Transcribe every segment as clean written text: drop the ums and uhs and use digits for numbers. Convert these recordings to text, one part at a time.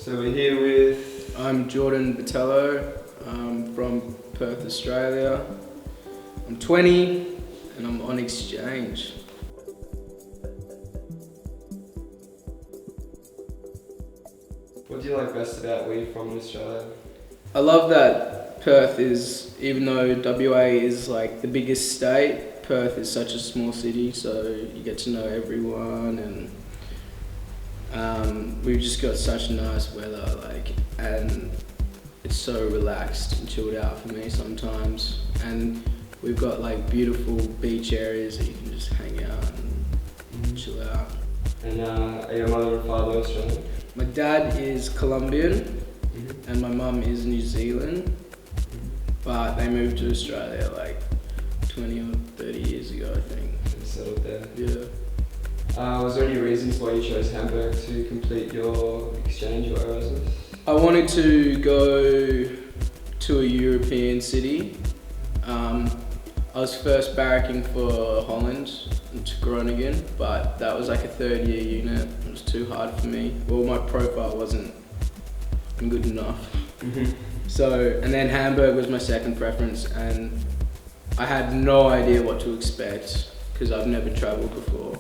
So we're here with... I'm Jordan Botello. I'm from Perth, Australia. I'm 20 and I'm on exchange. What do you like best about where you're from in Australia? I love that Perth is, even though WA is like the biggest state, Perth is such a small city, so you get to know everyone, and we've just got such nice weather, and it's so relaxed and chilled out for me sometimes. And we've got like beautiful beach areas that you can just hang out and chill out. And are your mother and father Australian? My dad is Colombian and my mum is New Zealand, but they moved to Australia like 20 or 30 years ago, I think. And settled there? Yeah. Was there any reasons why you chose Hamburg to complete your exchange or Erasmus? I wanted to go to a European city. I was first barracking for Holland to Groningen, but that was like a third year unit. It was too hard for me. Well, my profile wasn't good enough. So, and then Hamburg was my second preference, and I had no idea what to expect because I've never travelled before.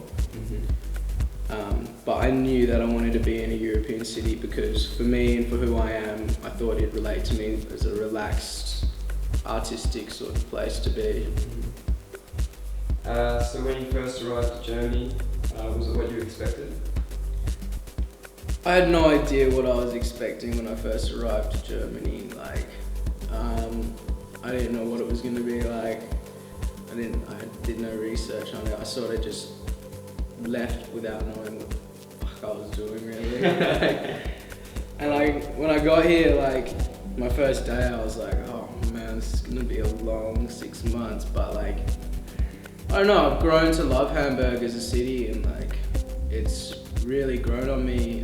But I knew that I wanted to be in a European city because for me and for who I am, I thought it'd relate to me as a relaxed, artistic sort of place to be. So when you first arrived to Germany, was it what you expected? I had no idea what I was expecting when I first arrived to Germany. I didn't know what it was going to be like. I did no research on it. I sort of just left without knowing what the fuck I was doing, really. And when I got here, my first day, I was like, oh man, this is gonna be a long 6 months. But I don't know, I've grown to love Hamburg as a city, and it's really grown on me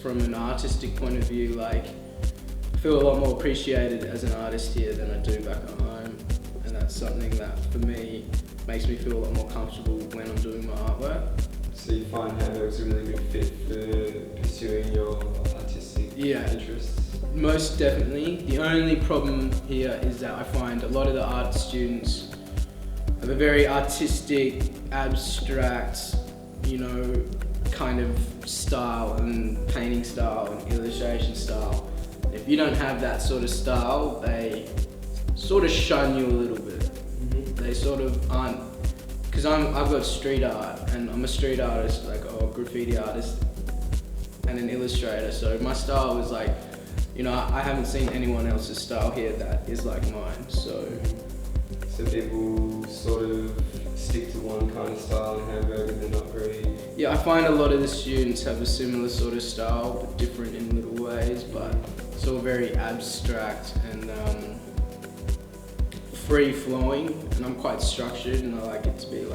from an artistic point of view. I feel a lot more appreciated as an artist here than I do back at home, and that's something that for me makes me feel a lot more comfortable when I'm doing my artwork. So you find Hamburg's a really good fit for pursuing your artistic interests? Most definitely. The only problem here is that I find a lot of the art students have a very artistic, abstract, kind of style and painting style and illustration style. If you don't have that sort of style, they sort of shun you a little bit. They sort of aren't, because I've got street art and I'm a street artist, a graffiti artist and an illustrator. So my style is I haven't seen anyone else's style here that is like mine. So people sort of stick to one kind of style in Hamburg and they're not very... Yeah, I find a lot of the students have a similar sort of style, but different in little ways, but it's all very abstract and free-flowing, and I'm quite structured and I like it to be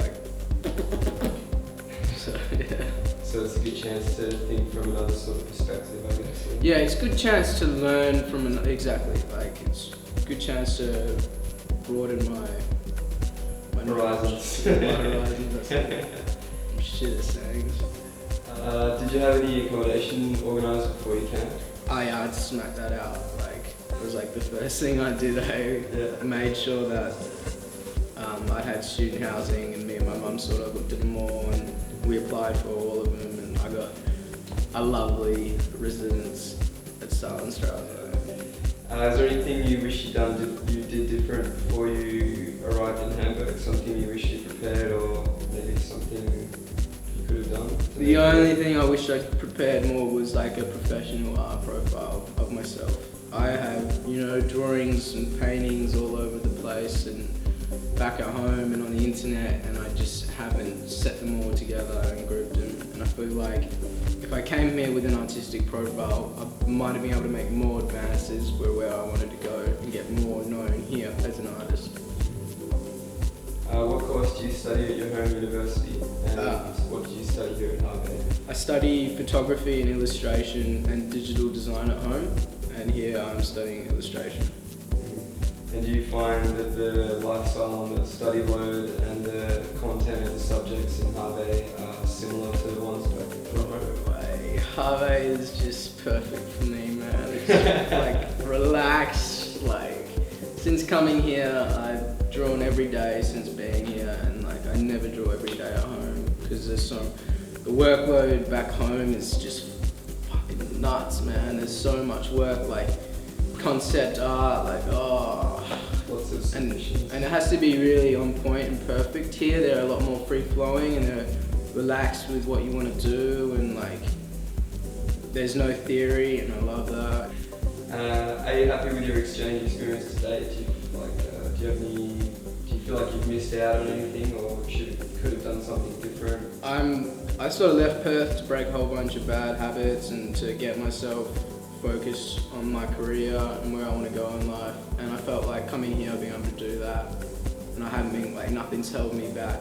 so yeah. So it's a good chance to think from another sort of perspective, I guess. Yeah, it's a good chance to learn from exactly. It's a good chance to broaden my horizons. My horizons, that's I'm shit at sayings. Did you have any accommodation organised before you came? I'd smack that out. It was the first thing I did. I made sure that I'd had student housing, and me and my mum sort of looked at them all, and we applied for all of them, and I got a lovely residence at Salenstrasse. Is there anything you wish you did different before you arrived in Hamburg? Something you wish you prepared, or maybe something you could have done? The only thing I wish I prepared more was a professional art profile of myself. I have, drawings and paintings all over the place and back at home and on the internet, and I just haven't set them all together and grouped them. And I feel like if I came here with an artistic profile, I might have been able to make more advances where I wanted to go and get more known here as an artist. What course do you study at your home university, and what did you study here at HAW? I study photography and illustration and digital design at home, and here I'm studying illustration. And do you find that the lifestyle and the study load and the content of the subjects in HAW are similar to the ones back at home? HAW is just perfect for me. just like relax. Like since coming here, I've drawn every day since being here, and like I never draw every day at home because the workload back home is just fucking nuts, man. There's so much work, like concept art, like Lots of submissions. and it has to be really on point and perfect. Here they're a lot more free flowing and they're relaxed with what you want to do, and like there's no theory, and I love that. Are you happy with your exchange experience today? Do you feel like you've missed out on anything, or could have done something different? I sort of left Perth to break a whole bunch of bad habits and to get myself focused on my career and where I want to go in life. And I felt like coming here, being able to do that, and I haven't been like nothing's held me back.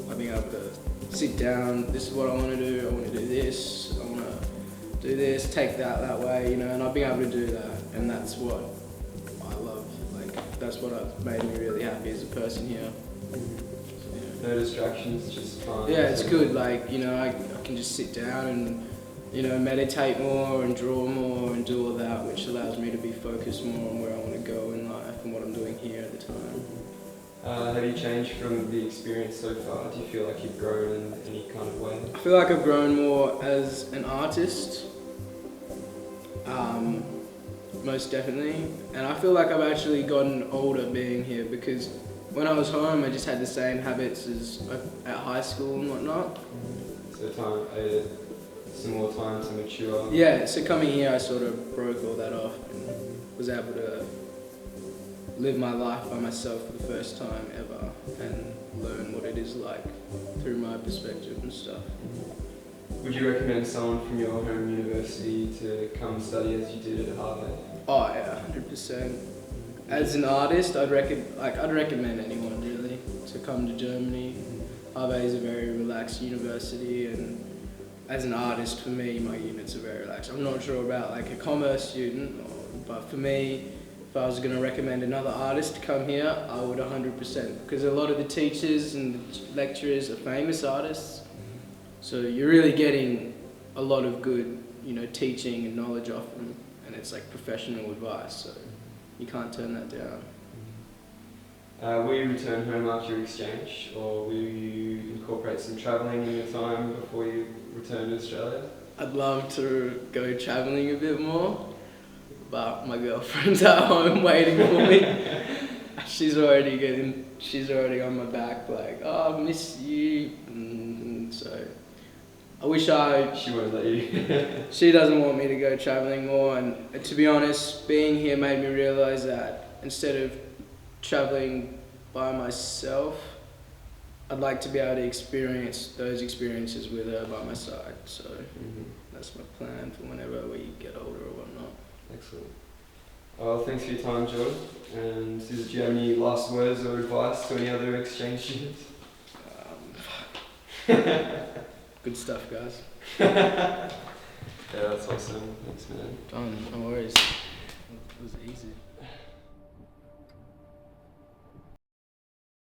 I've been able to sit down. This is what I want to do. I want to do this. I want to do this. Take that way, you know. And I've been able to do that, and that's what I love. Like that's what made me really happy as a person here. No distractions, just fun. Yeah, it's good. Like, you know, I can just sit down and, you know, meditate more and draw more and do all that, which allows me to be focused more on where I want to go in life and what I'm doing here at the time. Have you changed from the experience so far? Do you feel like you've grown in any kind of way? I feel like I've grown more as an artist, most definitely. And I feel like I've actually gotten older being here, because when I was home, I just had the same habits as at high school and whatnot. So some more time to mature. Yeah, so coming here, I sort of broke all that off and was able to live my life by myself for the first time ever and learn what it is like through my perspective and stuff. Would you recommend someone from your home university to come study as you did at Harvard? Oh yeah, 100%. As an artist, I'd recommend anyone really to come to Germany. Harvard is a very relaxed university, and as an artist, for me, my units are very relaxed. I'm not sure about like a commerce student, but for me, if I was going to recommend another artist to come here, I would 100%, because a lot of the teachers and the lecturers are famous artists, so you're really getting a lot of good, you know, teaching and knowledge off them, and it's like professional advice, so you can't turn that down. Will you return home after your exchange, or will you incorporate some travelling in your time before you return to Australia? I'd love to go travelling a bit more, but my girlfriend's at home waiting for me. She's already on my back, like, oh, I miss you. So I wish She won't let you. She doesn't want me to go travelling more, and to be honest, being here made me realise that instead of travelling by myself, I'd like to be able to experience those experiences with her by my side. So that's my plan for whenever we get older or whatnot. Excellent. Well, thanks for your time, Jordan. And do you have any last words or advice to any other exchange students? Good stuff, guys. Yeah, that's awesome. Thanks, man. No worries. It was easy.